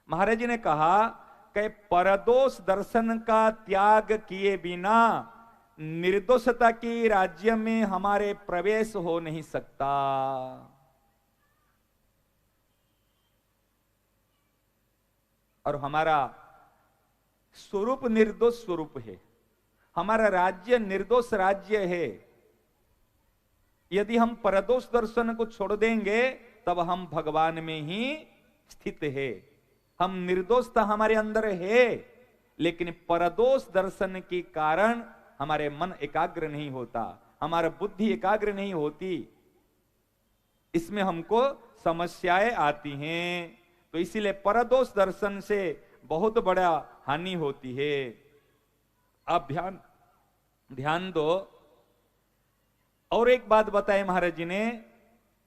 महाराज जी ने कहा कि परदोष दर्शन का त्याग किए बिना निर्दोषता की राज्य में हमारे प्रवेश हो नहीं सकता। और हमारा स्वरूप निर्दोष स्वरूप है, हमारा राज्य निर्दोष राज्य है। यदि हम परदोष दर्शन को छोड़ देंगे तब हम भगवान में ही स्थित है। हम निर्दोषता हमारे अंदर है, लेकिन परदोष दर्शन के कारण हमारे मन एकाग्र नहीं होता, हमारा बुद्धि एकाग्र नहीं होती, इसमें हमको समस्याएं आती हैं। तो इसीलिए परदोष दर्शन से बहुत बड़ा हानि होती है। आप ध्यान दो। और एक बात बताए महाराज जी ने,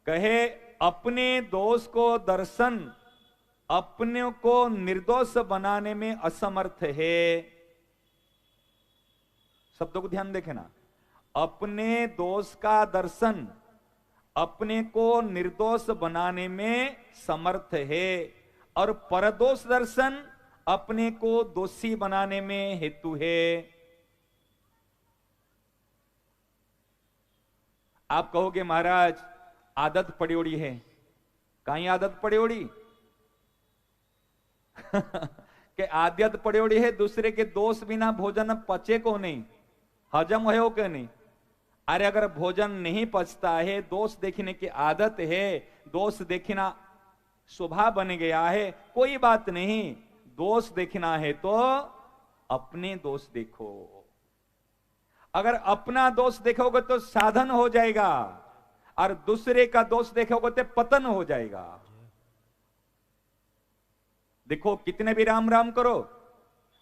कहे अपने दोष को दर्शन अपने को निर्दोष बनाने में असमर्थ है। शब्दों को ध्यान देखे ना, अपने दोष का दर्शन अपने को निर्दोष बनाने में समर्थ है, और परदोष दर्शन अपने को दोषी बनाने में हेतु है। आप कहोगे महाराज आदत पड़ियोड़ी है, कहीं आदत पड़ियोड़ी कि आदत पड़ियोड़ी है, दूसरे के दोष बिना भोजन पचे को नहीं, हजम है के नहीं। अरे अगर भोजन नहीं पचता है, दोष देखने की आदत है, दोष देखना स्वभाव बन गया है, कोई बात नहीं। दोष देखना है तो अपने दोष देखो। अगर अपना दोष देखोगे तो साधन हो जाएगा, और दूसरे का दोष देखोगे तो पतन हो जाएगा। देखो, कितने भी राम राम करो,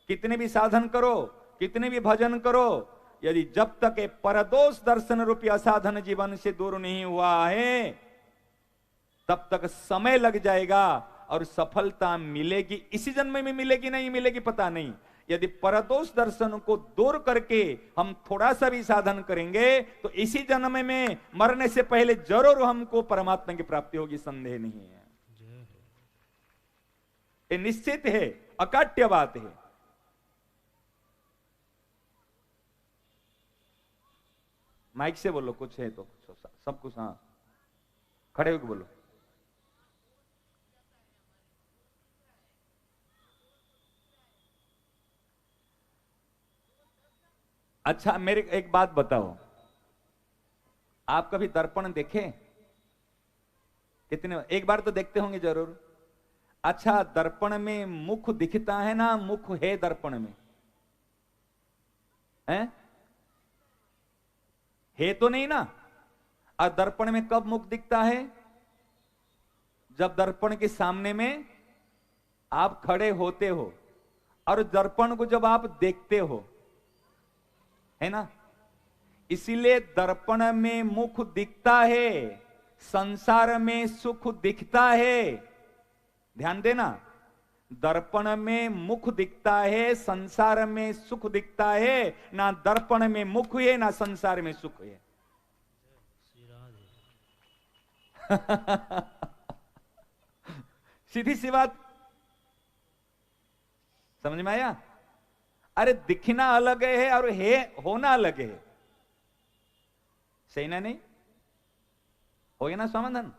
कितने भी साधन करो, कितने भी भजन करो, यदि जब तक परदोष दर्शन रूपी असाधन जीवन से दूर नहीं हुआ है, तब तक समय लग जाएगा, और सफलता मिलेगी इसी जन्म में मिलेगी नहीं मिलेगी पता नहीं। यदि परदोष दर्शन को दूर करके हम थोड़ा सा भी साधन करेंगे तो इसी जन्म में मरने से पहले जरूर हमको परमात्मा की प्राप्ति होगी, संदेह नहीं है। ये निश्चित है, अकाट्य बात है। माइक से बोलो, कुछ है तो सब कुछ। हाँ, खड़े होकर बोलो। अच्छा, मेरे एक बात बताओ, आप कभी दर्पण देखे? कितने, एक बार तो देखते होंगे जरूर। अच्छा, दर्पण में मुख दिखता है ना, मुख है दर्पण में? है तो नहीं ना। और दर्पण में कब मुख दिखता है? जब दर्पण के सामने में आप खड़े होते हो, और दर्पण को जब आप देखते हो, है ना। इसीलिए दर्पण में मुख दिखता है, संसार में सुख दिखता है। ध्यान देना, दर्पण में मुख दिखता है, संसार में सुख दिखता है। ना दर्पण में मुख है, ना संसार में सुख है। सीधी सी बात, समझ में आया? अरे दिखना अलग है और है होना अलग है, सही ना? नहीं हो गया ना समाधान?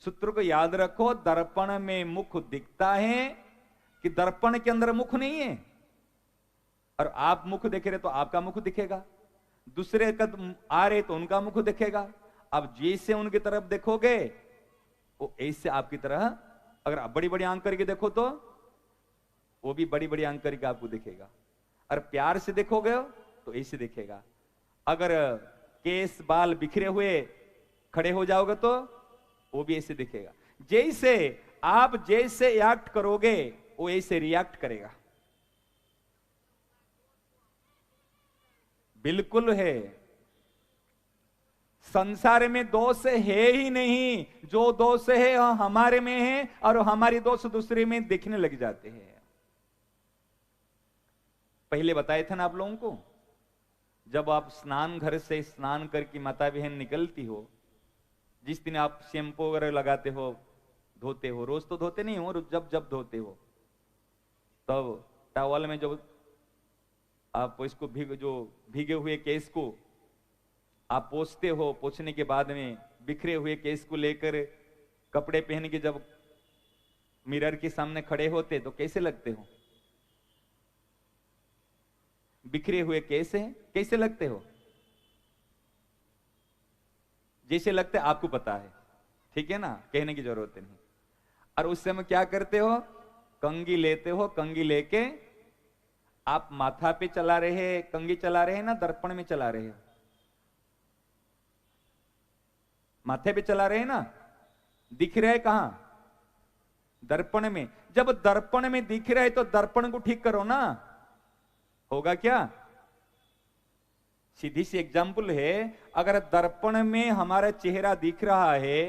सूत्र को याद रखो, दर्पण में मुख दिखता है कि दर्पण के अंदर मुख नहीं है। और आप मुख देख रहे तो आपका मुख दिखेगा, दूसरे का आ रहे तो उनका मुख दिखेगा। अब जैसे उनकी तरफ देखोगे वो ऐसे आपकी तरह, अगर आप बड़ी बड़ी आंख करके देखो तो वो भी बड़ी बड़ी आंख करके आपको दिखेगा। और प्यार से देखोगे तो ऐसे दिखेगा। अगर केस बाल बिखरे हुए खड़े हो जाओगे तो वो भी ऐसे दिखेगा। जैसे आप जैसे एक्ट करोगे वो ऐसे रिएक्ट करेगा। बिल्कुल है, संसार में दोष है ही नहीं। जो दोष है हमारे में है, और हमारी दोष दूसरे में दिखने लग जाते हैं। पहले बताए थे ना आप लोगों को, जब आप स्नान घर से स्नान करके माता बहन निकलती हो, जिस दिन आप शैम्पू वगैरह लगाते हो, धोते हो, रोज तो धोते नहीं हो, जब जब धोते हो तब टॉवल में जब आप इसको भीगे हुए केस को आप पोंछते हो, पोंछने के बाद में बिखरे हुए केस को लेकर कपड़े पहन के जब मिरर के सामने खड़े होते तो कैसे लगते हो? बिखरे हुए केस हैं, कैसे लगते हो? जैसे लगते आपको पता है, ठीक है ना, कहने की जरूरत नहीं। और उस समय क्या करते हो? कंघी लेते हो, कंघी लेके आप माथा पे चला रहे, कंघी चला रहे ना दर्पण में चला रहे हो? माथे पे चला रहे ना, दिख रहे कहां? दर्पण में। जब दर्पण में दिख रहे तो दर्पण को ठीक करो ना, होगा क्या? सीधी सी एग्जाम्पल है, अगर दर्पण में हमारा चेहरा दिख रहा है,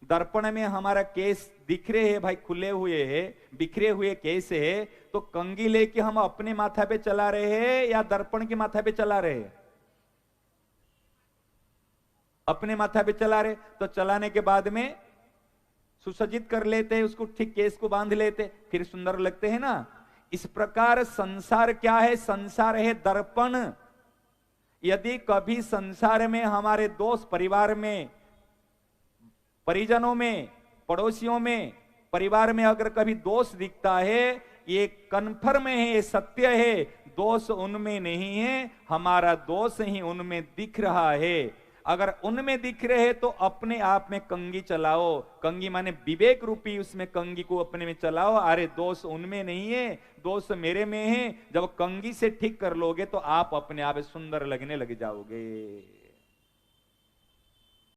दर्पण में हमारा केस दिख रहे हैं भाई, खुले हुए हैं, बिखरे हुए केस है, तो कंघी लेके हम अपने माथा पे चला रहे हैं या दर्पण के माथा पे चला रहे हैं? अपने माथा पे चला रहे, तो चलाने के बाद में सुसज्जित कर लेते हैं उसको, ठीक केस को बांध लेते, फिर सुंदर लगते हैं ना। इस प्रकार संसार क्या है? संसार है दर्पण। यदि कभी संसार में हमारे दोस्त, परिवार में, परिजनों में, पड़ोसियों में, परिवार में अगर कभी दोष दिखता है, ये कन्फर्म है, ये सत्य है, दोष उनमें नहीं है, हमारा दोष ही उनमें दिख रहा है। अगर उनमें दिख रहे हैं तो अपने आप में कंघी चलाओ, कंघी माने विवेक रूपी उसमें कंघी को अपने में चलाओ, अरे दोष उनमें नहीं है, दोष मेरे में है। जब कंघी से ठीक कर लोगे तो आप अपने आप सुंदर लगने लग जाओगे।